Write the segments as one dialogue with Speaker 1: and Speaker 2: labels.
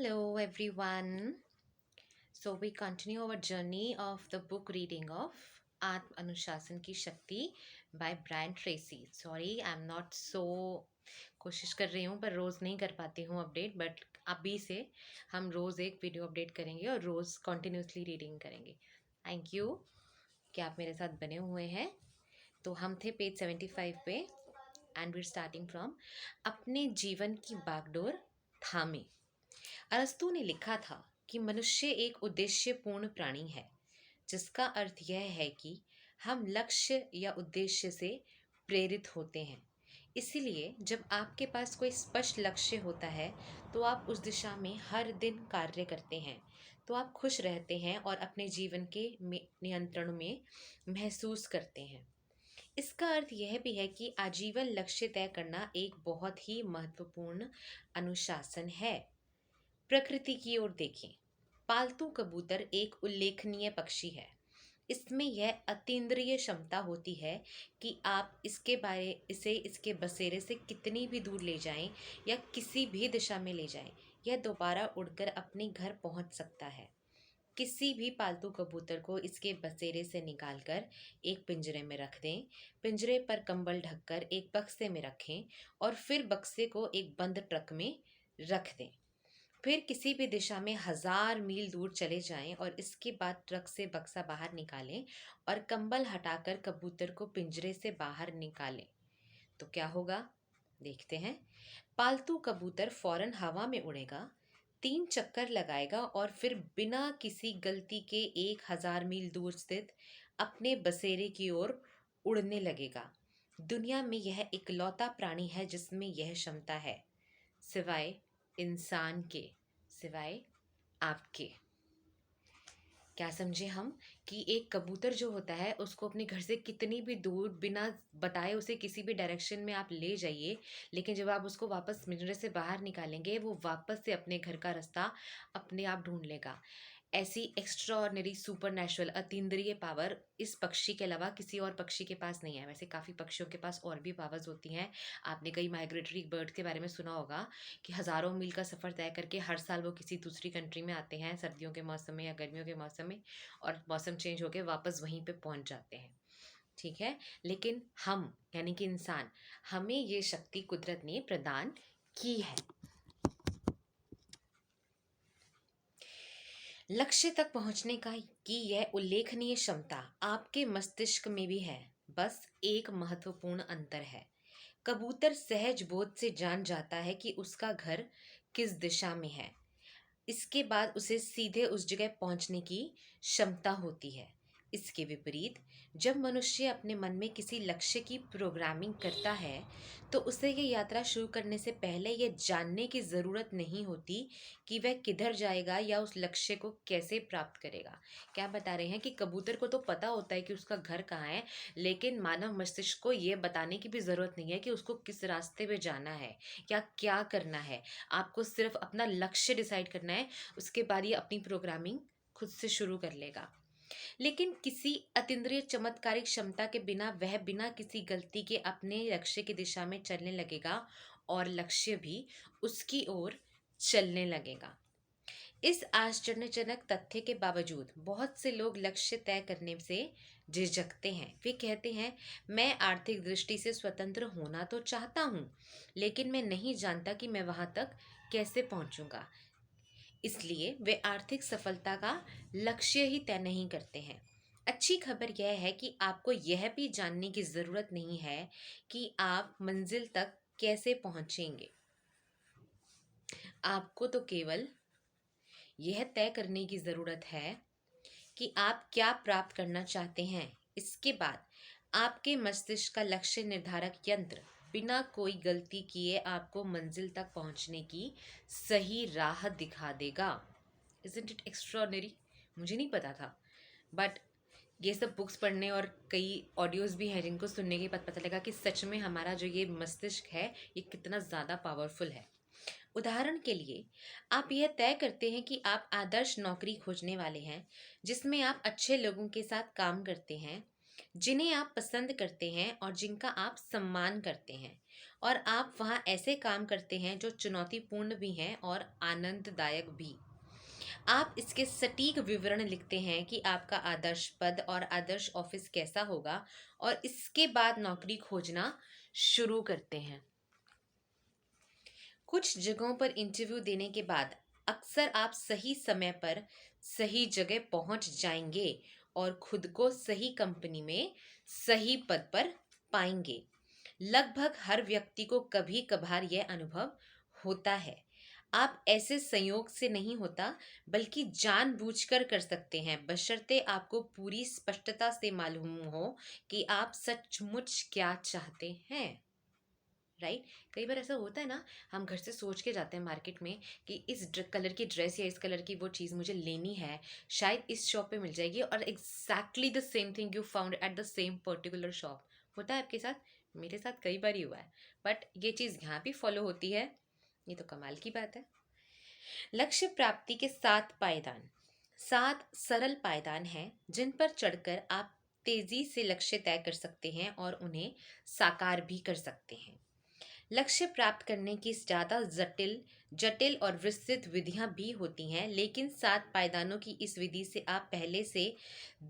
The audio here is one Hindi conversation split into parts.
Speaker 1: Hello, everyone. So, we continue our journey of the book reading of Atma Anushasan Ki Shakti by Brian Tracy. Sorry, I'm not so कोशिश कर रही हूँ पर रोज़ नहीं कर पाती हूँ अपडेट बट अभी से हम रोज़ एक वीडियो अपडेट करेंगे और रोज़ कॉन्टिन्यूसली रीडिंग करेंगे। थैंक यू कि आप मेरे साथ बने हुए हैं। तो हम थे पेज 75 पे एंड वीर स्टार्टिंग फ्रॉम अपने जीवन की बागडोर थामे। अरस्तु ने लिखा था कि मनुष्य एक उद्देश्यपूर्ण प्राणी है, जिसका अर्थ यह है कि हम लक्ष्य या उद्देश्य से प्रेरित होते हैं। इसीलिए जब आपके पास कोई स्पष्ट लक्ष्य होता है तो आप उस दिशा में हर दिन कार्य करते हैं, तो आप खुश रहते हैं और अपने जीवन के नियंत्रण में महसूस करते हैं। इसका अर्थ यह भी है कि आजीवन लक्ष्य तय करना एक बहुत ही महत्वपूर्ण अनुशासन है। प्रकृति की ओर देखें। पालतू कबूतर एक उल्लेखनीय पक्षी है। इसमें यह अतीन्द्रिय क्षमता होती है कि आप इसे इसके बसेरे से कितनी भी दूर ले जाएं या किसी भी दिशा में ले जाएं, यह दोबारा उड़कर अपने घर पहुंच सकता है। किसी भी पालतू कबूतर को इसके बसेरे से निकालकर एक पिंजरे में रख दें, पिंजरे पर कंबल ढककर एक बक्से में रखें और फिर बक्से को एक बंद ट्रक में रख दें। फिर किसी भी दिशा में 1000 मील दूर चले जाएं और इसके बाद ट्रक से बक्सा बाहर निकालें और कंबल हटाकर कबूतर को पिंजरे से बाहर निकालें तो क्या होगा, देखते हैं। पालतू कबूतर फौरन हवा में उड़ेगा, 3 चक्कर लगाएगा और फिर बिना किसी गलती के 1000 मील दूर स्थित अपने बसेरे की ओर उड़ने लगेगा। दुनिया में यह इकलौता प्राणी है जिसमें यह क्षमता है, सिवाय इंसान के, सिवाय आपके। क्या समझे हम कि एक कबूतर जो होता है उसको अपने घर से कितनी भी दूर बिना बताए उसे किसी भी डायरेक्शन में आप ले जाइए, लेकिन जब आप उसको वापस पिंजरे से बाहर निकालेंगे वो वापस से अपने घर का रास्ता अपने आप ढूंढ लेगा। ऐसी एक्स्ट्राऑर्डिनरी सुपरनैचुरल अतीन्द्रिय पावर इस पक्षी के अलावा किसी और पक्षी के पास नहीं है। वैसे काफ़ी पक्षियों के पास और भी पावर्स होती हैं। आपने कई माइग्रेटरी बर्ड्स के बारे में सुना होगा कि हज़ारों मील का सफ़र तय करके हर साल वो किसी दूसरी कंट्री में आते हैं सर्दियों के मौसम में या गर्मियों के मौसम में, और मौसम चेंज होकर वापस वहीं पे पहुंच जाते हैं। ठीक है, लेकिन हम यानी कि इंसान, हमें ये शक्ति कुदरत ने प्रदान की है। लक्ष्य तक पहुंचने का की यह उल्लेखनीय क्षमता आपके मस्तिष्क में भी है। बस एक महत्वपूर्ण अंतर है, कबूतर सहज बोध से जान जाता है कि उसका घर किस दिशा में है। इसके बाद उसे सीधे उस जगह पहुंचने की क्षमता होती है। इसके विपरीत जब मनुष्य अपने मन में किसी लक्ष्य की प्रोग्रामिंग करता है तो उसे ये यात्रा शुरू करने से पहले यह जानने की ज़रूरत नहीं होती कि वह किधर जाएगा या उस लक्ष्य को कैसे प्राप्त करेगा। क्या बता रहे हैं कि कबूतर को तो पता होता है कि उसका घर कहाँ है, लेकिन मानव मस्तिष्क को ये बताने की भी ज़रूरत नहीं है कि उसको किस रास्ते पे जाना है या क्या करना है। आपको सिर्फ अपना लक्ष्य डिसाइड करना है, उसके बाद ये अपनी प्रोग्रामिंग खुद से शुरू कर लेगा। लेकिन किसी अतीन्द्रिय चमत्कारिक क्षमता के बिना वह बिना किसी गलती के अपने लक्ष्य की दिशा में चलने लगेगा और लक्ष्य भी उसकी ओर चलने लगेगा। इस आश्चर्यजनक तथ्य के बावजूद बहुत से लोग लक्ष्य तय करने से झिझकते हैं। वे कहते हैं, मैं आर्थिक दृष्टि से स्वतंत्र होना तो चाहता हूँ, लेकिन मैं नहीं जानता कि मैं वहां तक कैसे पहुंचूंगा। इसलिए वे आर्थिक सफलता का लक्ष्य ही तय नहीं करते हैं। अच्छी खबर यह है कि आपको यह भी जानने की ज़रूरत नहीं है कि आप मंजिल तक कैसे पहुंचेंगे। आपको तो केवल यह तय करने की ज़रूरत है कि आप क्या प्राप्त करना चाहते हैं। इसके बाद आपके मस्तिष्क का लक्ष्य निर्धारक यंत्र बिना कोई गलती किए आपको मंजिल तक पहुंचने की सही राह दिखा देगा। Isn't it extraordinary? मुझे नहीं पता था, बट ये सब बुक्स पढ़ने और कई ऑडियोज़ भी हैं जिनको सुनने के बाद पता लगा कि सच में हमारा जो ये मस्तिष्क है ये कितना ज़्यादा पावरफुल है। उदाहरण के लिए आप यह तय करते हैं कि आप आदर्श नौकरी खोजने वाले हैं, जिसमें आप अच्छे लोगों के साथ काम करते हैं, जिन्हें आप पसंद करते हैं और जिनका आप सम्मान करते हैं, और आप वहाँ ऐसे काम करते हैं जो चुनौतीपूर्ण भी हैं और आनंददायक भी। आप इसके सटीक विवरण लिखते हैं कि आपका आदर्श पद और आदर्श ऑफिस कैसा होगा, और इसके बाद नौकरी खोजना शुरू करते हैं। कुछ जगहों पर इंटरव्यू देने के बाद अक्सर आप सही समय पर सही जगह पहुंच जाएंगे और खुद को सही कंपनी में सही पद पर पाएंगे। लगभग हर व्यक्ति को कभी कभार यह अनुभव होता है। आप ऐसे संयोग से नहीं होता, बल्कि जानबूझकर कर सकते हैं, बशर्ते आपको पूरी स्पष्टता से मालूम हो कि आप सचमुच क्या चाहते हैं। राइट। कई बार ऐसा होता है ना, हम घर से सोच के जाते हैं मार्केट में कि इस कलर की ड्रेस या इस कलर की वो चीज़ मुझे लेनी है, शायद इस शॉप पे मिल जाएगी, और exactly the same thing you found at the same particular shop. होता है आपके साथ? मेरे साथ कई बार ही हुआ है। बट ये चीज़ यहाँ भी फॉलो होती है, ये तो कमाल की बात है। लक्ष्य प्राप्ति के 7 पायदान। 7 सरल पायदान हैं जिन पर चढ़कर आप तेजी से लक्ष्य तय कर सकते हैं और उन्हें साकार भी कर सकते हैं। लक्ष्य प्राप्त करने की ज़्यादा जटिल जटिल और विस्तृत विधियां भी होती हैं, लेकिन 7 पायदानों की इस विधि से आप पहले से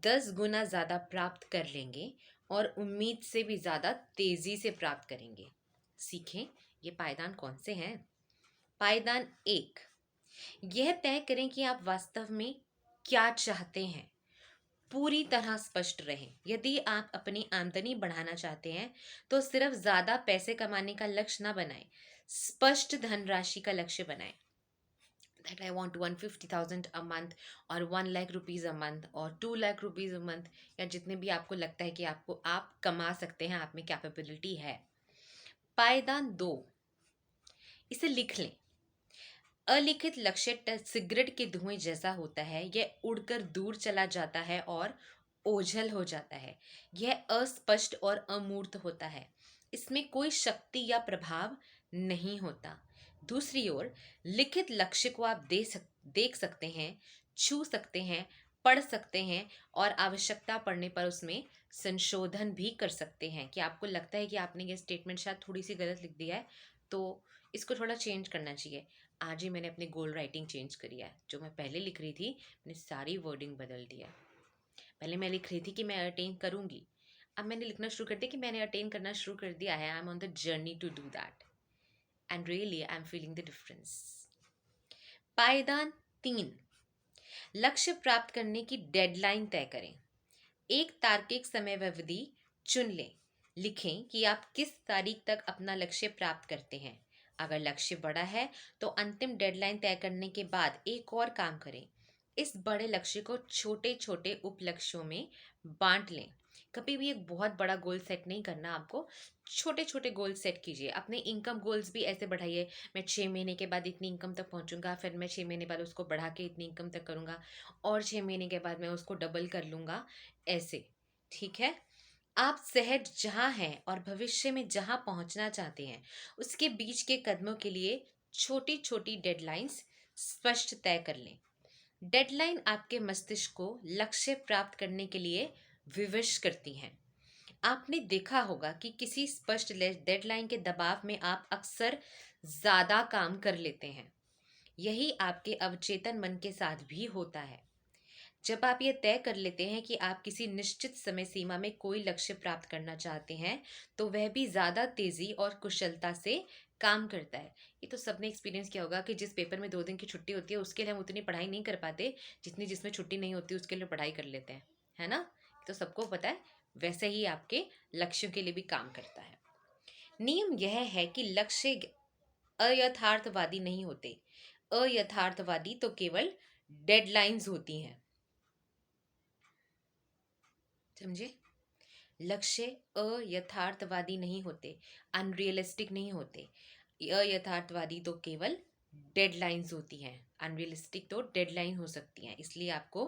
Speaker 1: 10 गुना ज़्यादा प्राप्त कर लेंगे और उम्मीद से भी ज़्यादा तेज़ी से प्राप्त करेंगे। सीखें ये पायदान कौन से हैं। पायदान 1, यह तय करें कि आप वास्तव में क्या चाहते हैं। पूरी तरह स्पष्ट रहें। यदि आप अपनी आमदनी बढ़ाना चाहते हैं तो सिर्फ ज्यादा पैसे कमाने का लक्ष्य ना बनाएं, स्पष्ट धनराशि का लक्ष्य बनाएं। That I want 150,000 a month, और 1 लाख रुपीज अ मंथ, और 2 लाख रुपीज अ मंथ, या जितने भी आपको लगता है कि आप कमा सकते हैं, आप में कैपेबिलिटी है। पायदान 2, इसे लिख लें। अलिखित लक्ष्य सिगरेट के धुएं जैसा होता है, यह उड़कर दूर चला जाता है और ओझल हो जाता है। यह अस्पष्ट और अमूर्त होता है, इसमें कोई शक्ति या प्रभाव नहीं होता। दूसरी ओर लिखित लक्ष्य को आप देख सकते हैं, छू सकते हैं, पढ़ सकते हैं, और आवश्यकता पड़ने पर उसमें संशोधन भी कर सकते हैं। कि आपको लगता है कि आपने ये स्टेटमेंट शायद थोड़ी सी गलत लिख दिया है, तो इसको थोड़ा चेंज करना चाहिए। आज ही मैंने अपनी गोल राइटिंग चेंज करी है। जो मैं पहले लिख रही थी, मैंने सारी वर्डिंग बदल दिया है। पहले मैं लिख रही थी कि मैं अटेन करूंगी, अब मैंने लिखना शुरू कर दिया कि मैंने अटेन करना शुरू कर दिया है। I am on the journey to do that, and really I am feeling the difference. पायदान 3, लक्ष्य प्राप्त करने की डेडलाइन तय करें। एक तार्किक समय अवधि चुन लें। लिखें कि आप किस तारीख तक अपना लक्ष्य प्राप्त करते हैं। अगर लक्ष्य बड़ा है तो अंतिम डेडलाइन तय करने के बाद एक और काम करें। इस बड़े लक्ष्य को छोटे छोटे उप लक्ष्यों में बांट लें। कभी भी एक बहुत बड़ा गोल सेट नहीं करना आपको, छोटे छोटे गोल सेट कीजिए। अपने इनकम गोल्स भी ऐसे बढ़ाइए। मैं 6 महीने के बाद इतनी इनकम तक पहुंचूंगा, फिर मैं 6 महीने बाद उसको बढ़ा के इतनी इनकम तक करूंगा, और 6 महीने के बाद मैं उसको डबल कर लूंगा, ऐसे। ठीक है। आप सहज जहाँ हैं और भविष्य में जहाँ पहुँचना चाहते हैं, उसके बीच के कदमों के लिए छोटी छोटी डेडलाइंस स्पष्ट तय कर लें। डेडलाइन आपके मस्तिष्क को लक्ष्य प्राप्त करने के लिए विवश करती हैं। आपने देखा होगा कि किसी स्पष्ट डेडलाइन के दबाव में आप अक्सर ज़्यादा काम कर लेते हैं। यही आपके अवचेतन मन के साथ भी होता है। जब आप ये तय कर लेते हैं कि आप किसी निश्चित समय सीमा में कोई लक्ष्य प्राप्त करना चाहते हैं, तो वह भी ज़्यादा तेज़ी और कुशलता से काम करता है। ये तो सबने एक्सपीरियंस किया होगा कि जिस पेपर में 2 दिन की छुट्टी होती है, उसके लिए हम उतनी पढ़ाई नहीं कर पाते जितनी जिसमें छुट्टी नहीं होती उसके लिए पढ़ाई कर लेते हैं। है ना? तो सबको पता है। वैसे ही आपके लक्ष्यों के लिए भी काम करता है। नियम यह है कि लक्ष्य अयथार्थवादी नहीं होते। अयथार्थवादी तो केवल डेडलाइंस होती हैं। समझे? लक्ष्य अयथार्थवादी नहीं होते, अनरियलिस्टिक नहीं होते। अयथार्थवादी तो केवल डेडलाइंस होती हैं, अनरियलिस्टिक तो डेडलाइन हो सकती हैं। इसलिए आपको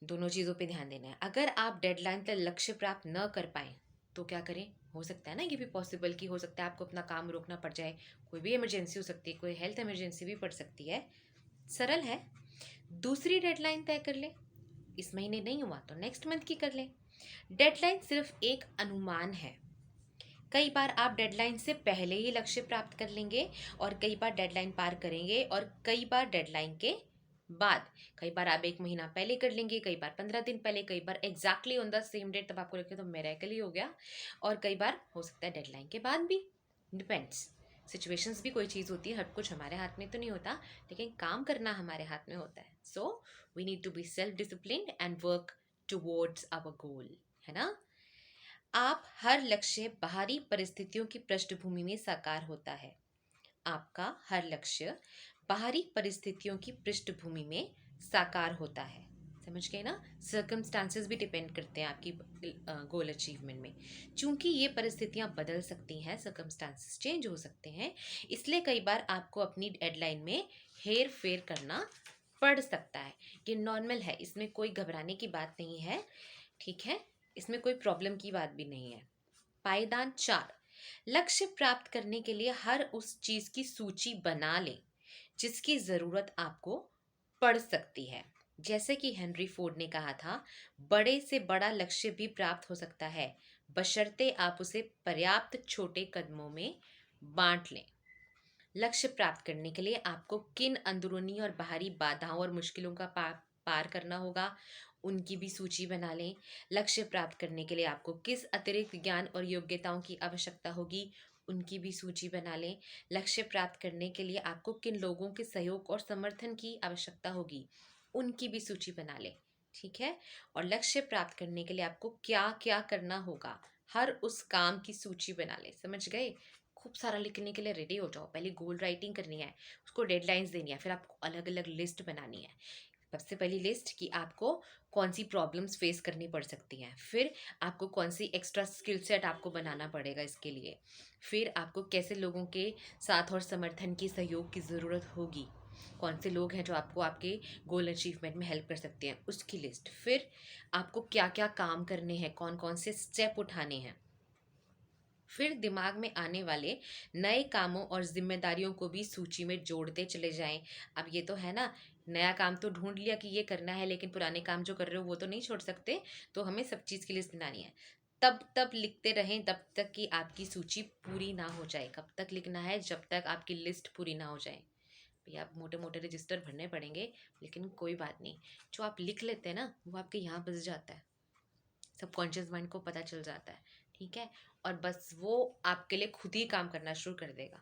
Speaker 1: दोनों चीज़ों पे ध्यान देना है। अगर आप डेडलाइन तक लक्ष्य प्राप्त न कर पाए तो क्या करें? हो सकता है ना, ये भी पॉसिबल कि हो सकता है आपको अपना काम रोकना पड़ जाए, कोई भी इमरजेंसी हो सकती है, कोई हेल्थ इमरजेंसी भी पड़ सकती है। सरल है, दूसरी डेडलाइन तय कर ले। इस महीने नहीं हुआ तो नेक्स्ट मंथ की कर लें। डेडलाइन सिर्फ एक अनुमान है, कई बार आप डेडलाइन से पहले ही लक्ष्य प्राप्त कर लेंगे और कई बार डेडलाइन पार करेंगे और कई बार डेडलाइन के बाद। कई बार आप 1 महीना पहले कर लेंगे, कई बार 15 दिन पहले, कई बार exactly on the same date, तब आपको लगे तो मेरेकल ही हो गया। और कई बार हो सकता है डेडलाइन के बाद भी। डिपेंड्स। सिचुएशंस भी कोई चीज़ होती है, हर कुछ हमारे हाथ में तो नहीं होता, लेकिन काम करना हमारे हाथ में होता है। So we need to be self disciplined and work towards our goal, है ना। आप हर लक्ष्य बाहरी परिस्थितियों की पृष्ठभूमि में साकार होता है। आपका हर लक्ष्य बाहरी परिस्थितियों की पृष्ठभूमि में साकार होता है। समझ गए ना। सर्कमस्टांसेस भी डिपेंड करते हैं आपकी गोल अचीवमेंट में। चूंकि ये परिस्थितियां बदल सकती हैं, सर्कमस्टांसेस चेंज हो सकते हैं, इसलिए कई बार आपको अपनी डेडलाइन में हेर फेर करना पड़ सकता है। ये नॉर्मल है, इसमें कोई घबराने की बात नहीं है। ठीक है, इसमें कोई प्रॉब्लम की बात भी नहीं है। पायदान 4। लक्ष्य प्राप्त करने के लिए हर उस चीज की सूची बना लें जिसकी जरूरत आपको पड़ सकती है। जैसे कि हेनरी फोर्ड ने कहा था, बड़े से बड़ा लक्ष्य भी प्राप्त हो सकता है, बशर्ते आप उसे पर्याप्त छोटे कदमों में बांट लें। लक्ष्य प्राप्त करने के लिए आपको किन अंदरूनी और बाहरी बाधाओं और मुश्किलों का पार करना होगा, उनकी भी सूची बना लें। लक्ष्य प्राप्त करने के लिए आपको किस अतिरिक्त ज्ञान और योग्यताओं की आवश्यकता होगी, उनकी भी सूची बना लें। लक्ष्य प्राप्त करने के लिए आपको किन लोगों के सहयोग और समर्थन की आवश्यकता होगी, उनकी भी सूची बना लें। ठीक है। और लक्ष्य प्राप्त करने के लिए आपको क्या क्या करना होगा, हर उस काम की सूची बना लें। समझ गए। खूब सारा लिखने के लिए रेडी हो जाओ। पहले गोल राइटिंग करनी है, उसको डेडलाइंस देनी है, फिर आपको अलग अलग लिस्ट बनानी है। सबसे पहली लिस्ट कि आपको कौन सी प्रॉब्लम्स फेस करनी पड़ सकती हैं, फिर आपको कौन सी एक्स्ट्रा स्किल सेट आपको बनाना पड़ेगा इसके लिए, फिर आपको कैसे लोगों के साथ और समर्थन की सहयोग की ज़रूरत होगी, कौन से लोग हैं जो आपको आपके गोल अचीवमेंट में हेल्प कर सकते हैं, उसकी लिस्ट, फिर आपको क्या क्या काम करने हैं, कौन कौन से स्टेप उठाने हैं, फिर दिमाग में आने वाले नए कामों और जिम्मेदारियों को भी सूची में जोड़ते चले जाएं। अब ये तो है ना, नया काम तो ढूंढ लिया कि ये करना है, लेकिन पुराने काम जो कर रहे हो वो तो नहीं छोड़ सकते, तो हमें सब चीज़ की लिस्ट बनानी है। तब तब लिखते रहें तब तक कि आपकी सूची पूरी ना हो जाए। कब तक लिखना है? जब तक आपकी लिस्ट पूरी ना हो जाए। भैया आप मोटे मोटे रजिस्टर भरने पड़ेंगे, लेकिन कोई बात नहीं, जो आप लिख लेते हैं ना वो आपके यहाँ बस जाता है, सबकॉन्शियस माइंड को पता चल जाता है। ठीक है। और बस वो आपके लिए खुद ही काम करना शुरू कर देगा।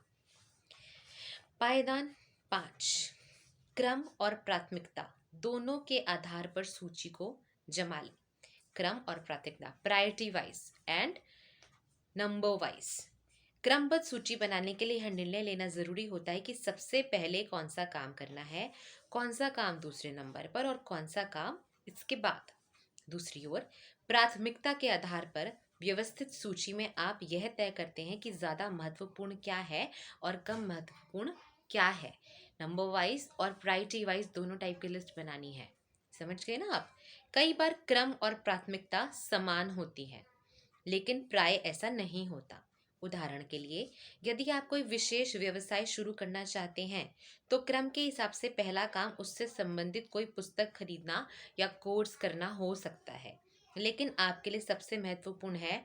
Speaker 1: पायदान 5। क्रम और प्राथमिकता दोनों के आधार पर सूची को जमा लें। क्रम और प्राथमिकता, priority wise and number wise. क्रमबद्ध सूची बनाने के लिए यह निर्णय लेना जरूरी होता है कि सबसे पहले कौन सा काम करना है, कौन सा काम दूसरे नंबर पर और कौन सा काम इसके बाद। दूसरी ओर प्राथमिकता के आधार पर व्यवस्थित सूची में आप यह तय करते हैं कि ज़्यादा महत्वपूर्ण क्या है और कम महत्वपूर्ण क्या है। नंबर वाइज और प्रायोरिटी वाइज दोनों टाइप की लिस्ट बनानी है। समझ गए ना आप। कई बार क्रम और प्राथमिकता समान होती है, लेकिन प्राय ऐसा नहीं होता। उदाहरण के लिए, यदि आप कोई विशेष व्यवसाय शुरू करना चाहते हैं, तो क्रम के हिसाब से पहला काम उससे संबंधित कोई पुस्तक खरीदना या कोर्स करना हो सकता है। लेकिन आपके लिए सबसे महत्वपूर्ण है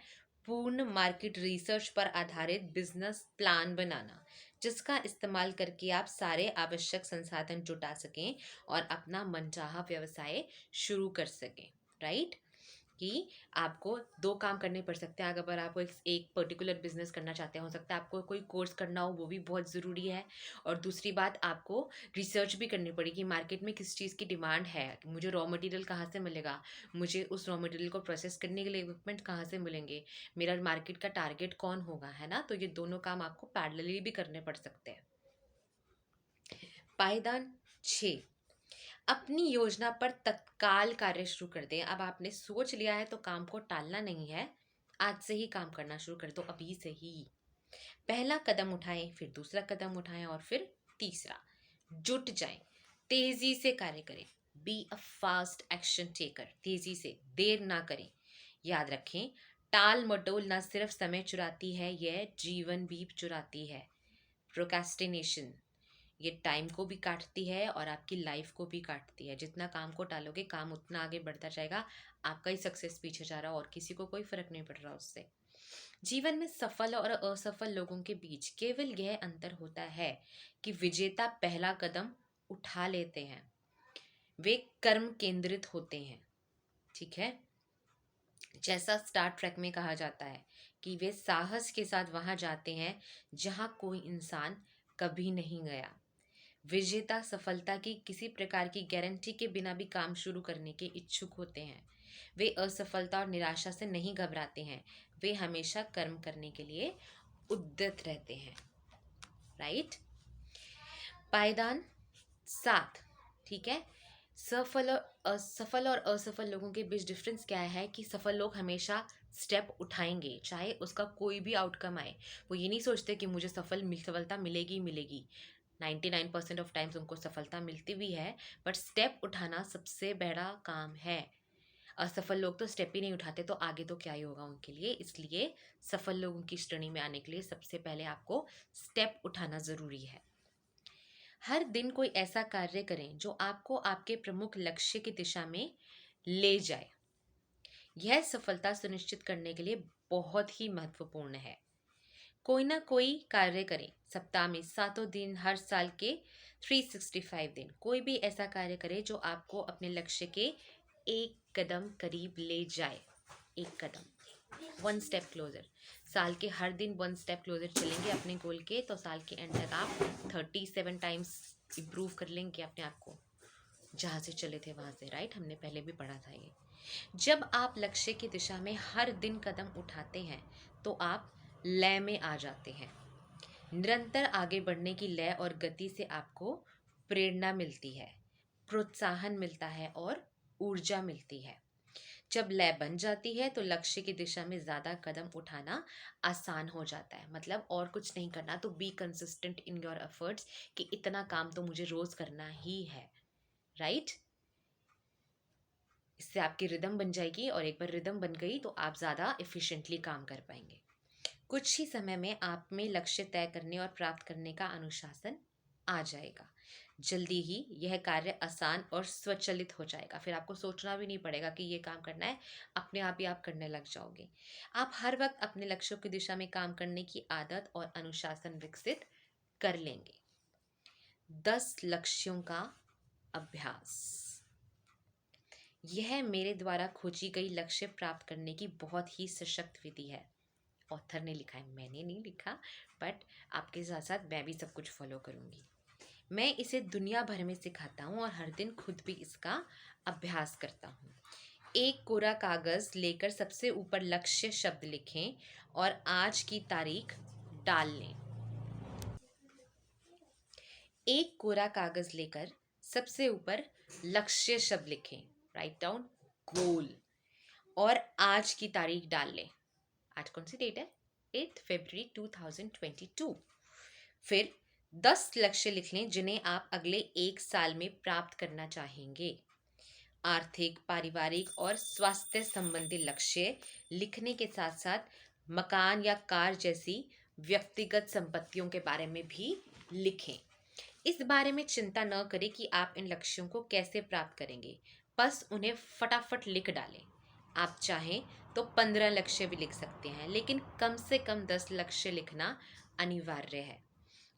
Speaker 1: पूर्ण मार्केट रिसर्च पर आधारित बिजनेस प्लान बनाना, जिसका इस्तेमाल करके आप सारे आवश्यक संसाधन जुटा सकें और अपना मनचाहा व्यवसाय शुरू कर सकें। राइट। कि आपको 2 काम करने पड़ सकते हैं। अगर आपको एक पर्टिकुलर बिजनेस करना चाहते हैं, हो सकता है आपको कोई कोर्स करना हो, वो भी बहुत ज़रूरी है। और दूसरी बात, आपको रिसर्च भी करनी पड़ेगी मार्केट में किस चीज़ की डिमांड है, मुझे रॉ मटेरियल कहाँ से मिलेगा, मुझे उस रॉ मटेरियल को प्रोसेस करने के लिए इक्विपमेंट कहाँ से मिलेंगे, मेरा मार्केट का टारगेट कौन होगा, है ना। तो ये दोनों काम आपको पैरेलली भी करने पड़ सकते हैं। पायदान 6। अपनी योजना पर तत्काल कार्य शुरू कर दें। अब आपने सोच लिया है तो काम को टालना नहीं है, आज से ही काम करना शुरू कर दो, अभी से ही। पहला कदम उठाएं, फिर दूसरा कदम उठाएं और फिर तीसरा। जुट जाएं, तेजी से कार्य करें। Be a fast action taker, तेजी से, देर ना करें। याद रखें, टाल मटोल ना सिर्फ समय चुराती है, यह जीवन भी चुराती है। प्रोक्रेस्टिनेशन, ये टाइम को भी काटती है और आपकी लाइफ को भी काटती है। जितना काम को टालोगे, काम उतना आगे बढ़ता जाएगा, आपका ही सक्सेस पीछे जा रहा और किसी को कोई फर्क नहीं पड़ रहा उससे। जीवन में सफल और असफल लोगों के बीच केवल यह अंतर होता है कि विजेता पहला कदम उठा लेते हैं। वे कर्म केंद्रित होते हैं। ठीक है। जैसा स्टार ट्रेक में कहा जाता है कि वे साहस के साथ वहां जाते हैं जहां कोई इंसान कभी नहीं गया। विजेता सफलता की किसी प्रकार की गारंटी के बिना भी काम शुरू करने के इच्छुक होते हैं। वे असफलता और निराशा से नहीं घबराते हैं। वे हमेशा कर्म करने के लिए उद्यत रहते हैं। राइट। पायदान 7। ठीक है। सफल और असफल लोगों के बीच डिफरेंस क्या है कि सफल लोग हमेशा स्टेप उठाएंगे चाहे उसका कोई भी आउटकम आए। वो ये नहीं सोचते कि मुझे सफलता मिलेगी ही मिलेगी। 99% ऑफ टाइम्स उनको सफलता मिलती भी है, बट स्टेप उठाना सबसे बड़ा काम है। असफल लोग तो स्टेप ही नहीं उठाते, तो आगे तो क्या ही होगा उनके लिए। इसलिए सफल लोगों की श्रेणी में आने के लिए सबसे पहले आपको स्टेप उठाना ज़रूरी है। हर दिन कोई ऐसा कार्य करें जो आपको आपके प्रमुख लक्ष्य की दिशा में ले जाए। यह सफलता सुनिश्चित करने के लिए बहुत ही महत्वपूर्ण है। कोई ना कोई कार्य करें। सप्ताह में 7 दिन, हर साल के 365 दिन कोई भी ऐसा कार्य करें जो आपको अपने लक्ष्य के एक कदम करीब ले जाए। एक कदम, वन स्टेप क्लोजर। साल के हर दिन वन स्टेप क्लोजर चलेंगे अपने गोल के, तो साल के एंड तक आप 37 टाइम्स इम्प्रूव कर लेंगे अपने आप को, जहाँ से चले थे वहाँ से। राइट, हमने पहले भी पढ़ा था ये। जब आप लक्ष्य की दिशा में हर दिन कदम उठाते हैं तो आप लय में आ जाते हैं। निरंतर आगे बढ़ने की लय और गति से आपको प्रेरणा मिलती है, प्रोत्साहन मिलता है और ऊर्जा मिलती है। जब लय बन जाती है तो लक्ष्य की दिशा में ज़्यादा कदम उठाना आसान हो जाता है। मतलब और कुछ नहीं करना, तो be consistent in your efforts कि इतना काम तो मुझे रोज़ करना ही है। राइट। इससे आपकी रिदम बन जाएगी, और एक बार रिदम बन गई तो आप ज़्यादा एफिशिएंटली काम कर पाएंगे। कुछ ही समय में आप में लक्ष्य तय करने और प्राप्त करने का अनुशासन आ जाएगा। जल्दी ही यह कार्य आसान और स्वचालित हो जाएगा। फिर आपको सोचना भी नहीं पड़ेगा कि ये काम करना है, अपने आप ही आप करने लग जाओगे। आप हर वक्त अपने लक्ष्यों की दिशा में काम करने की आदत और अनुशासन विकसित कर लेंगे। 10 लक्ष्यों का अभ्यास। यह मेरे द्वारा खोजी गई लक्ष्य प्राप्त करने की बहुत ही सशक्त विधि है। ऑथर ने लिखा है, मैंने नहीं लिखा, बट आपके साथ साथ मैं भी सब कुछ फॉलो करूँगी। मैं इसे दुनिया भर में सिखाता हूँ और हर दिन खुद भी इसका अभ्यास करता हूँ। एक कोरा कागज़ लेकर सबसे ऊपर लक्ष्य शब्द लिखें और आज की तारीख डाल लें। एक कोरा कागज़ लेकर सबसे ऊपर लक्ष्य शब्द लिखें, राइट डाउन गोल, और आज की तारीख डाल लें। आज कौन सी डेट है? 8 फरवरी 2022। फिर 10 लक्ष्य लिख लें जिन्हें आप अगले 1 साल में प्राप्त करना चाहेंगे। आर्थिक, पारिवारिक और स्वास्थ्य संबंधी लक्ष्य लिखने के साथ साथ मकान या कार जैसी व्यक्तिगत संपत्तियों के बारे में भी लिखें। इस बारे में चिंता न करें कि आप इन लक्ष्यों को कैसे प्राप्त करेंगे, बस उन्हें फटाफट लिख डालें। आप चाहें तो 15 लक्ष्य भी लिख सकते हैं, लेकिन कम से कम 10 लक्ष्य लिखना अनिवार्य है।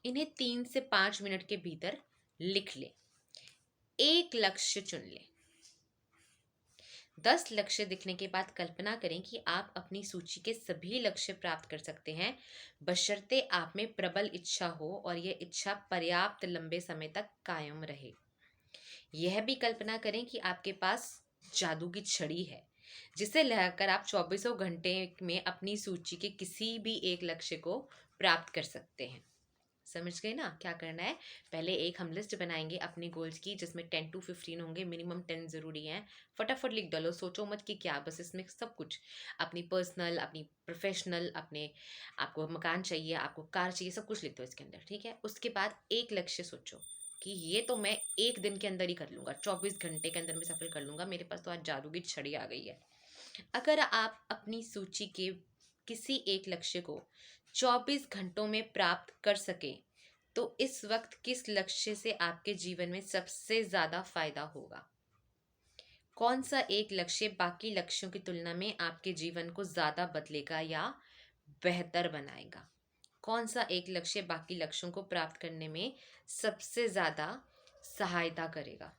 Speaker 1: इन्हें 3 से 5 मिनट के भीतर लिख लें। एक लक्ष्य चुन लें। 10 लक्ष्य दिखने के बाद कल्पना करें कि आप अपनी सूची के सभी लक्ष्य प्राप्त कर सकते हैं, बशर्ते आप में प्रबल इच्छा हो और यह इच्छा पर्याप्त लंबे समय तक कायम रहे। यह भी कल्पना करें कि आपके पास जादू की छड़ी है, जिसे लगाकर आप 24 घंटे में अपनी सूची के किसी भी एक लक्ष्य को प्राप्त कर सकते हैं। समझ गए ना क्या करना है? पहले एक हम लिस्ट बनाएंगे अपने गोल्स की, जिसमें 10 to 15 होंगे, मिनिमम 10 ज़रूरी हैं। फटाफट लिख डालो, सोचो मत कि क्या, बस इसमें सब कुछ, अपनी पर्सनल, अपनी प्रोफेशनल, अपने, आपको मकान चाहिए, आपको कार चाहिए, सब कुछ लिख दो इसके अंदर। ठीक है। उसके बाद एक लक्ष्य सोचो कि ये तो मैं एक दिन के अंदर ही कर लूँगा, 24 घंटे के अंदर मैं सफल कर लूँगा, मेरे पास तो आज जादू की छड़ी आ गई है। अगर आप अपनी सूची के किसी एक लक्ष्य को 24 घंटों में प्राप्त कर सके तो इस वक्त किस लक्ष्य से आपके जीवन में सबसे ज़्यादा फायदा होगा? कौन सा एक लक्ष्य बाकी लक्ष्यों की तुलना में आपके जीवन को ज़्यादा बदलेगा या बेहतर बनाएगा? कौन सा एक लक्ष्य बाकी लक्ष्यों को प्राप्त करने में सबसे ज्यादा सहायता करेगा?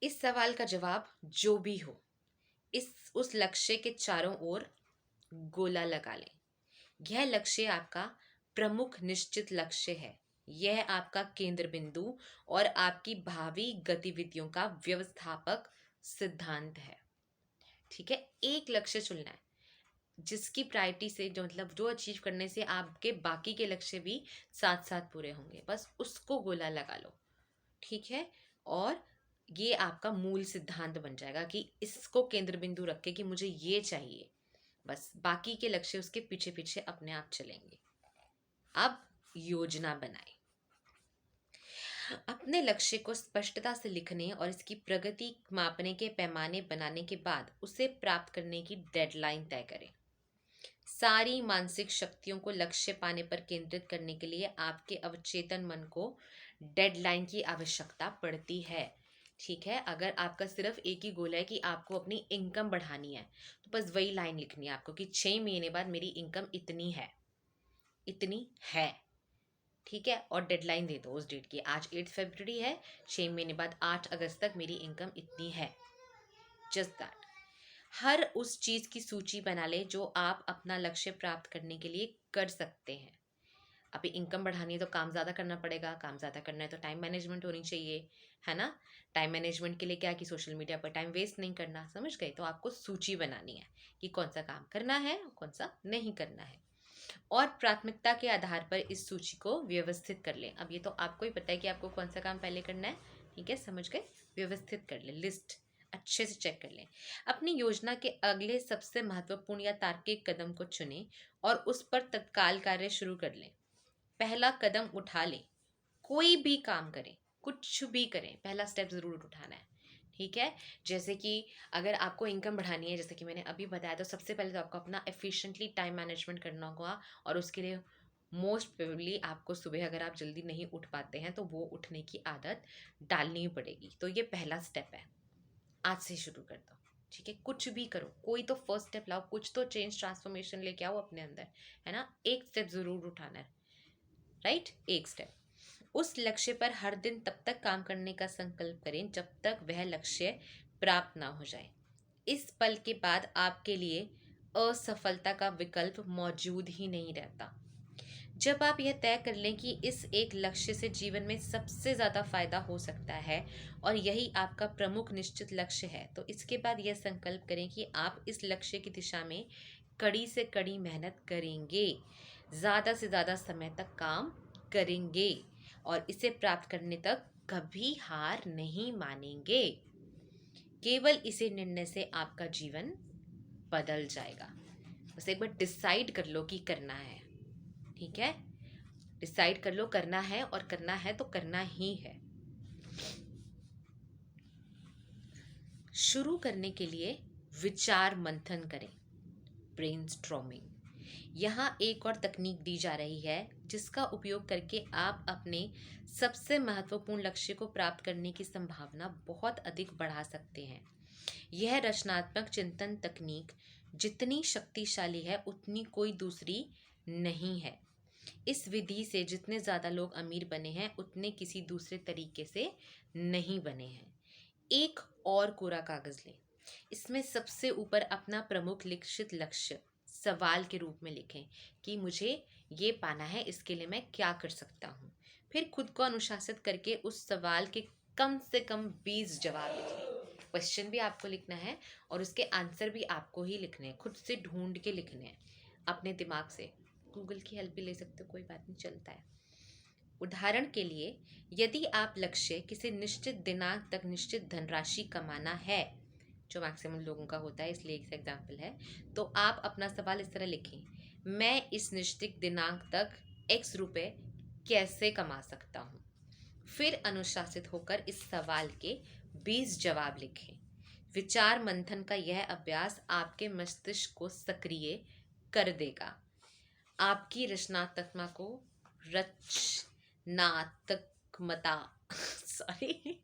Speaker 1: इस सवाल का जवाब जो भी हो, इस उस लक्ष्य के चारों ओर गोला लगा लें। यह लक्ष्य आपका प्रमुख निश्चित लक्ष्य है। यह आपका केंद्र बिंदु और आपकी भावी गतिविधियों का व्यवस्थापक सिद्धांत है। ठीक है, एक लक्ष्य चुनना है जिसकी प्रायोरिटी से, जो मतलब जो अचीव करने से आपके बाकी के लक्ष्य भी साथ साथ पूरे होंगे, बस उसको गोला लगा लो। ठीक है, और ये आपका मूल सिद्धांत बन जाएगा कि इसको केंद्र बिंदु रख के कि मुझे ये चाहिए, बस बाकी के लक्ष्य उसके पीछे पीछे अपने आप चलेंगे। अब योजना बनाएं। अपने लक्ष्य को स्पष्टता से लिखने और इसकी प्रगति मापने के पैमाने बनाने के बाद उसे प्राप्त करने की डेडलाइन तय करें। सारी मानसिक शक्तियों को लक्ष्य पाने पर केंद्रित करने के लिए आपके अवचेतन मन को डेडलाइन की आवश्यकता पड़ती है। ठीक है, अगर आपका सिर्फ एक ही गोल है कि आपको अपनी इनकम बढ़ानी है, तो बस वही लाइन लिखनी है आपको कि 6 महीने बाद मेरी इनकम इतनी है, इतनी है। ठीक है, और डेडलाइन दे दो उस डेट की, आज 8 फरवरी है, 6 महीने बाद 8 अगस्त तक मेरी इनकम इतनी है। Just that. हर उस चीज की सूची बना ले जो आप अपना लक्ष्य प्राप्त करने के लिए कर सकते हैं। अभी इनकम बढ़ानी है तो काम ज़्यादा करना पड़ेगा, काम ज़्यादा करना है तो टाइम मैनेजमेंट होनी चाहिए, है ना। टाइम मैनेजमेंट के लिए क्या कि सोशल मीडिया पर टाइम वेस्ट नहीं करना, समझ गए। तो आपको सूची बनानी है कि कौन सा काम करना है और कौन सा नहीं करना है, और प्राथमिकता के आधार पर इस सूची को व्यवस्थित कर लें। अब ये तो आपको ही पता है कि आपको कौन सा काम पहले करना है। ठीक है, समझ गए। व्यवस्थित कर लें, लिस्ट अच्छे से चेक कर लें। अपनी योजना के अगले सबसे महत्वपूर्ण या तार्किक कदम को चुनें और उस पर तत्काल कार्य शुरू कर लें। पहला कदम उठा लें। कोई भी काम करें, कुछ भी करें, पहला स्टेप ज़रूर उठाना है। ठीक है, जैसे कि अगर आपको इनकम बढ़ानी है, जैसे कि मैंने अभी बताया, तो सबसे पहले तो आपको अपना एफिशिएंटली टाइम मैनेजमेंट करना होगा, और उसके लिए मोस्ट प्रोबेबली आपको सुबह, अगर आप जल्दी नहीं उठ पाते हैं तो वो उठने की आदत डालनी पड़ेगी। तो ये पहला स्टेप है, आज से शुरू कर दो। ठीक है, कुछ भी करो, कोई तो फर्स्ट स्टेप लाओ, कुछ तो चेंज ट्रांसफॉर्मेशन लेके आओ अपने अंदर, है ना। एक स्टेप ज़रूर उठाना है, राइट, एक स्टेप। उस लक्ष्य पर हर दिन तब तक काम करने का संकल्प करें जब तक वह लक्ष्य प्राप्त ना हो जाए। इस पल के बाद आपके लिए असफलता का विकल्प मौजूद ही नहीं रहता। जब आप यह तय कर लें कि इस एक लक्ष्य से जीवन में सबसे ज़्यादा फायदा हो सकता है और यही आपका प्रमुख निश्चित लक्ष्य है, तो इसके बाद यह संकल्प करें कि आप इस लक्ष्य की दिशा में कड़ी से कड़ी मेहनत करेंगे, ज़्यादा से ज़्यादा समय तक काम करेंगे और इसे प्राप्त करने तक कभी हार नहीं मानेंगे। केवल इसी निर्णय से आपका जीवन बदल जाएगा। बस एक बार डिसाइड कर लो कि करना है। ठीक है, डिसाइड कर लो, करना है, और करना है तो करना ही है। शुरू करने के लिए विचार मंथन करें, ब्रेनस्टॉर्मिंग। यहाँ एक और तकनीक दी जा रही है जिसका उपयोग करके आप अपने सबसे महत्वपूर्ण लक्ष्य को प्राप्त करने की संभावना बहुत अधिक बढ़ा सकते हैं। यह रचनात्मक चिंतन तकनीक जितनी शक्तिशाली है उतनी कोई दूसरी नहीं है। इस विधि से जितने ज़्यादा लोग अमीर बने हैं उतने किसी दूसरे तरीके से नहीं बने हैं। एक और कोरा कागज़ लें, इसमें सबसे ऊपर अपना प्रमुख लिखित लक्ष्य सवाल के रूप में लिखें कि मुझे ये पाना है, इसके लिए मैं क्या कर सकता हूँ। फिर खुद को अनुशासित करके उस सवाल के कम से कम 20 जवाब लिखें। क्वेश्चन भी आपको लिखना है और उसके आंसर भी आपको ही लिखने हैं, खुद से ढूंढ के लिखने हैं अपने दिमाग से। गूगल की हेल्प भी ले सकते हो, कोई बात नहीं, चलता है। उदाहरण के लिए, यदि आप लक्ष्य किसी निश्चित दिनांक तक निश्चित धनराशि कमाना है, जो मैक्सिमम लोगों का होता है, इसलिए एक एग्जाम्पल है, तो आप अपना सवाल इस तरह लिखें, मैं इस निश्चित दिनांक तक x रुपए कैसे कमा सकता हूँ। फिर अनुशासित होकर इस सवाल के 20 जवाब लिखें। विचार मंथन का यह अभ्यास आपके मस्तिष्क को सक्रिय कर देगा, आपकी रचनात्मकता को रचनात्मकता सॉरी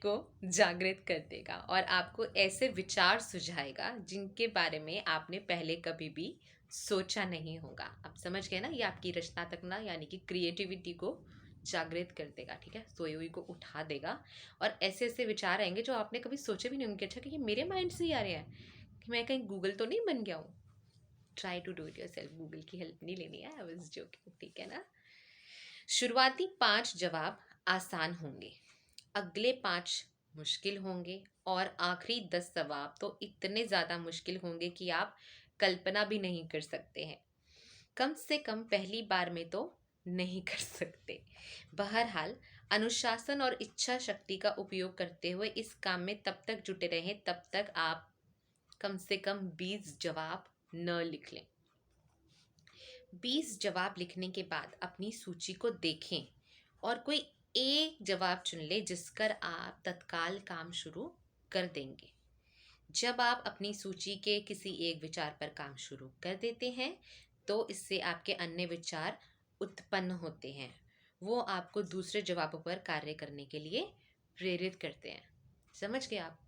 Speaker 1: को जागृत कर देगा और आपको ऐसे विचार सुझाएगा जिनके बारे में आपने पहले कभी भी सोचा नहीं होगा। आप समझ गए ना, ये आपकी रचनात्मकता यानी कि क्रिएटिविटी को जागृत कर देगा। ठीक है, सोई हुई को उठा देगा और ऐसे ऐसे विचार आएंगे जो आपने कभी सोचे भी नहीं होंगे। अच्छा कि ये मेरे माइंड से ही आ रहे हैं, कि मैं कहीं गूगल तो नहीं बन गया हूँ। Try to do it yourself, Google की हेल्प नहीं लेनी है। आई वाज जोकिंग, ठीक है ना। शुरुआती 5 जवाब आसान होंगे, अगले 5 मुश्किल होंगे और आखिरी 10 जवाब तो इतने ज़्यादा मुश्किल होंगे कि आप कल्पना भी नहीं कर सकते हैं। कम से कम पहली बार में तो नहीं कर सकते। बहरहाल, अनुशासन और इच्छा शक्ति का उपयोग करते हुए इस काम में तब तक जुटे रहें तब तक आप कम से कम 20 जवाब न लिख लें। 20 जवाब लिखने के बाद अपनी सूची को देखें और कोई एक जवाब चुन ले जिसकर आप तत्काल काम शुरू कर देंगे। जब आप अपनी सूची के किसी एक विचार पर काम शुरू कर देते हैं तो इससे आपके अन्य विचार उत्पन्न होते हैं। वो आपको दूसरे जवाबों पर कार्य करने के लिए प्रेरित करते हैं। समझ गए आप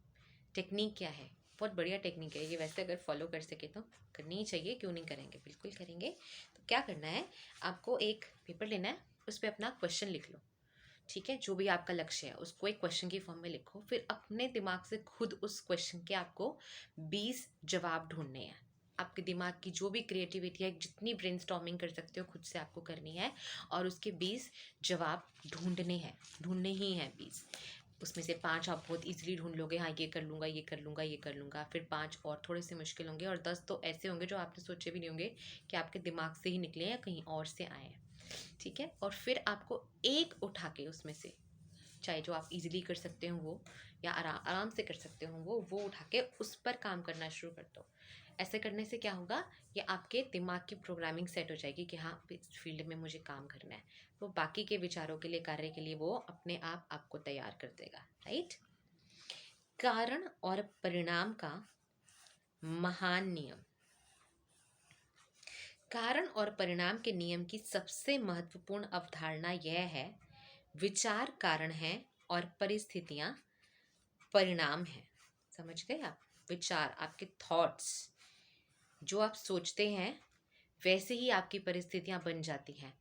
Speaker 1: टेक्निक क्या है? बहुत बढ़िया टेक्निक है ये, वैसे अगर फॉलो कर सके तो करनी ही चाहिए, क्यों नहीं करेंगे, बिल्कुल करेंगे। तो क्या करना है, आपको एक पेपर लेना है, उस पर अपना क्वेश्चन लिख लो। ठीक है, जो भी आपका लक्ष्य है उसको एक क्वेश्चन की फॉर्म में लिखो, फिर अपने दिमाग से खुद उस क्वेश्चन के आपको 20 जवाब ढूंढने हैं। आपके दिमाग की जो भी क्रिएटिविटी है, जितनी ब्रेनस्टॉर्मिंग कर सकते हो खुद से आपको करनी है और उसके 20 जवाब ढूंढने हैं, ढूंढने ही हैं 20। उसमें से 5 आप बहुत इजीली ढूंढ लोगे, हाँ ये कर लूँगा, ये कर लूँगा, ये कर लूँगा। फिर 5 और थोड़े से मुश्किल होंगे और 10 तो ऐसे होंगे जो आपने सोचे भी नहीं होंगे कि आपके दिमाग से ही निकले हैं या कहीं और से आए हैं। ठीक है, और फिर आपको एक उठा के उसमें से, चाहे जो आप इजीली कर सकते हो वो या आराम आराम से कर सकते हो वो उठा के उस पर काम करना शुरू कर दो। ऐसे करने से क्या होगा, ये आपके दिमाग की प्रोग्रामिंग सेट हो जाएगी कि हाँ इस फील्ड में मुझे काम करना है। वो बाकी के विचारों के लिए, कार्य के लिए वो अपने आप आपको तैयार कर देगा। राइट। कारण और परिणाम का महान नियम। कारण और परिणाम के नियम की सबसे महत्वपूर्ण अवधारणा यह है, विचार कारण है और परिस्थितियां परिणाम है। समझ गए आप? विचार, आपके थॉट्स, जो आप सोचते हैं वैसे ही आपकी परिस्थितियां बन जाती हैं।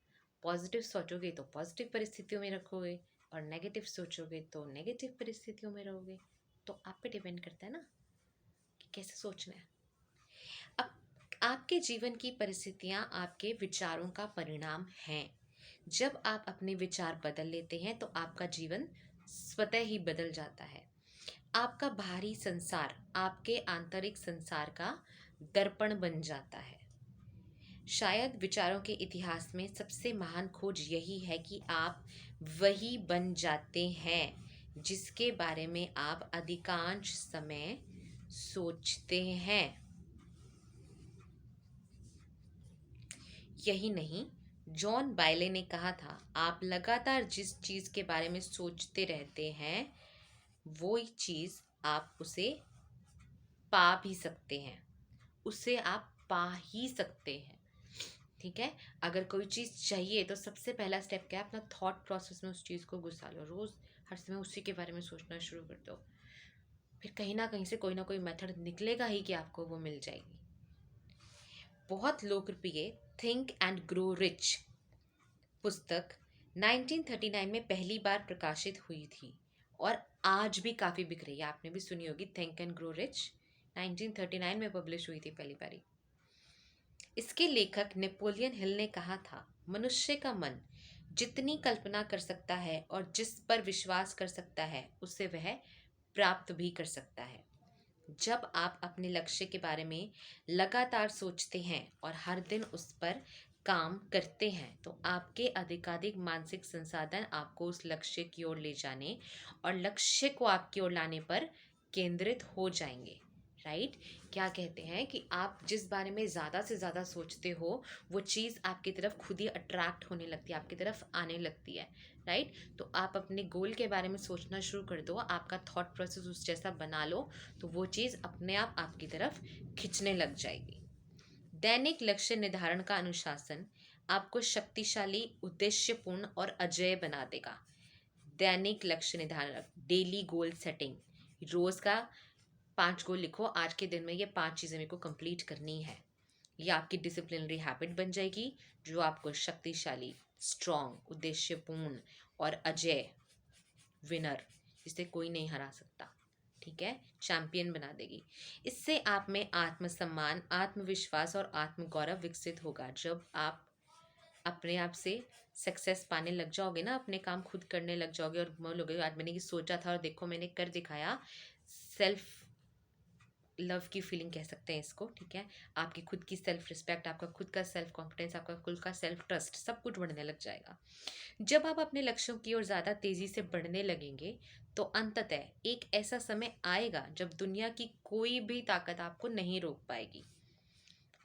Speaker 1: पॉजिटिव सोचोगे तो पॉजिटिव परिस्थितियों में रखोगे और नेगेटिव सोचोगे तो नेगेटिव परिस्थितियों में रहोगे। तो आप पे डिपेंड करता है ना कि कैसे सोचना है। अब आपके जीवन की परिस्थितियां आपके विचारों का परिणाम हैं। जब आप अपने विचार बदल लेते हैं तो आपका जीवन स्वतः ही बदल जाता है। आपका बाहरी संसार आपके आंतरिक संसार का दर्पण बन जाता है। शायद विचारों के इतिहास में सबसे महान खोज यही है कि आप वही बन जाते हैं जिसके बारे में आप अधिकांश समय सोचते हैं। यही नहीं, जॉन बायले ने कहा था, आप लगातार जिस चीज के बारे में सोचते रहते हैं वो चीज आप उसे पा भी सकते हैं, उसे आप पा ही सकते हैं। ठीक है, अगर कोई चीज़ चाहिए तो सबसे पहला स्टेप क्या है, अपना थॉट प्रोसेस में उस चीज़ को घुसा लो। रोज़ हर समय उसी के बारे में सोचना शुरू कर दो, फिर कहीं ना कहीं से कोई ना कोई मेथड निकलेगा ही कि आपको वो मिल जाएगी। बहुत लोकप्रिय थिंक एंड ग्रो रिच पुस्तक 1939 में पहली बार प्रकाशित हुई थी और आज भी काफ़ी बिक रही है। आपने भी सुनी होगी थिंक एंड ग्रो रिच, 1939 में पब्लिश हुई थी पहली बारी। इसके लेखक नेपोलियन हिल ने कहा था, मनुष्य का मन जितनी कल्पना कर सकता है और जिस पर विश्वास कर सकता है उसे वह प्राप्त भी कर सकता है। जब आप अपने लक्ष्य के बारे में लगातार सोचते हैं और हर दिन उस पर काम करते हैं तो आपके अधिकाधिक मानसिक संसाधन आपको उस लक्ष्य की ओर ले जाने और लक्ष्य को आपकी ओर लाने पर केंद्रित हो जाएंगे। राइट। क्या कहते हैं कि आप जिस बारे में ज़्यादा से ज़्यादा सोचते हो वो चीज़ आपकी तरफ खुद ही अट्रैक्ट होने लगती है, आपकी तरफ आने लगती है। राइट। तो आप अपने गोल के बारे में सोचना शुरू कर दो, आपका थॉट प्रोसेस उस जैसा बना लो तो वो चीज़ अपने आप आपकी तरफ खिंचने लग जाएगी। दैनिक लक्ष्य निर्धारण का अनुशासन आपको शक्तिशाली, उद्देश्यपूर्ण और अजेय बना देगा। दैनिक लक्ष्य निर्धारण, डेली गोल सेटिंग, रोज का 5 गोल लिखो, आज के दिन में ये 5 चीजें मेरे को कंप्लीट करनी है। ये आपकी डिसिप्लिनरी हैबिट बन जाएगी जो आपको शक्तिशाली, स्ट्रॉन्ग, उद्देश्यपूर्ण और अजय विनर, जिसे कोई नहीं हरा सकता, ठीक है, चैंपियन बना देगी। इससे आप में आत्मसम्मान, आत्मविश्वास और आत्मगौरव विकसित होगा। जब आप अपने आप से सक्सेस पाने लग जाओगे ना, अपने काम खुद करने लग जाओगे और बोलोगे आज मैंने ये सोचा था और देखो मैंने कर दिखाया, सेल्फ लव की फीलिंग कह सकते हैं इसको, ठीक है। आपकी खुद की सेल्फ रिस्पेक्ट, आपका खुद का सेल्फ कॉन्फिडेंस, आपका खुद का सेल्फ ट्रस्ट, सब कुछ बढ़ने लग जाएगा। जब आप अपने लक्ष्यों की ओर ज़्यादा तेज़ी से बढ़ने लगेंगे तो अंततः एक ऐसा समय आएगा जब दुनिया की कोई भी ताकत आपको नहीं रोक पाएगी।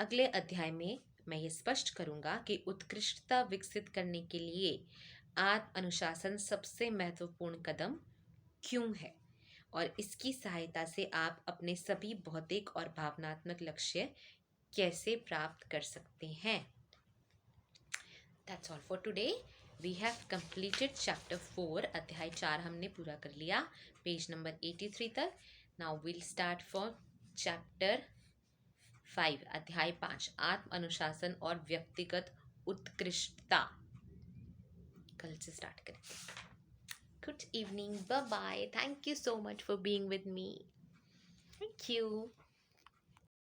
Speaker 1: अगले अध्याय में मैं ये स्पष्ट करूंगा कि उत्कृष्टता विकसित करने के लिए आत्म अनुशासन सबसे महत्वपूर्ण कदम क्यों है और इसकी सहायता से आप अपने सभी भौतिक और भावनात्मक लक्ष्य कैसे प्राप्त कर सकते हैं। That's all for today. We have completed chapter 4, अध्याय 4 हमने पूरा कर लिया, पेज नंबर 83 तक। Now will start for chapter 5, अध्याय 5, आत्म अनुशासन और व्यक्तिगत उत्कृष्टता। कल से स्टार्ट करेंगे। Good evening, bye bye, thank you so much for being with me, thank you.